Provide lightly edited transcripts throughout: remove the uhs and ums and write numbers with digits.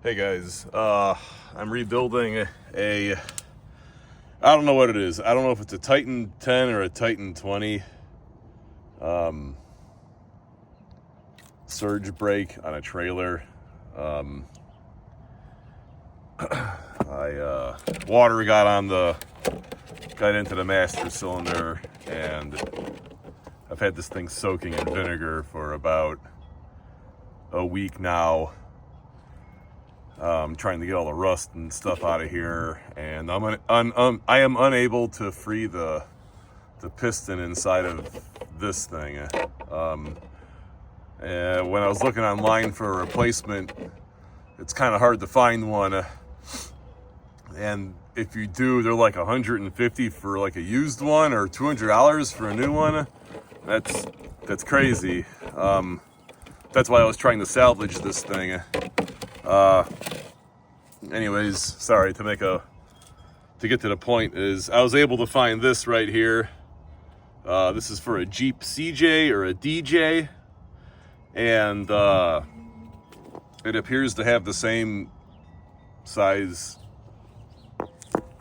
Hey guys, I'm rebuilding I don't know what it is. I don't know if it's a Titan 10 or a Titan 20 surge brake on a trailer. Water got into the master cylinder, and I've had this thing soaking in vinegar for about a week now. Trying to get all the rust and stuff out of here, and I am unable to free the piston inside of this thing. And when I was looking online for a replacement, it's kind of hard to find one. And if you do, they're like $150 for like a used one, or $200 for a new one. That's crazy. That's why I was trying to salvage this thing. Anyways, sorry, to get to the point, is I was able to find this right here. This is for a Jeep CJ or a DJ, and it appears to have the same size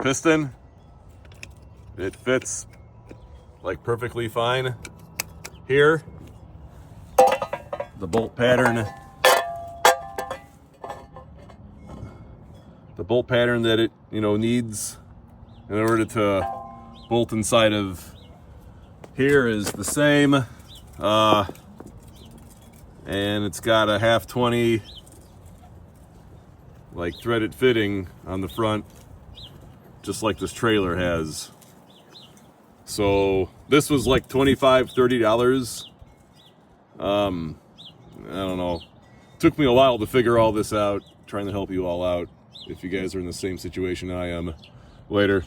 piston. It fits like perfectly fine here. The bolt pattern that it needs in order to bolt inside of here is the same, and it's got a half 20 like threaded fitting on the front, just like this trailer has. So this was like $25-30. I don't know, took me a while to figure all this out, trying to help you all out if you guys are in the same situation I am. Later.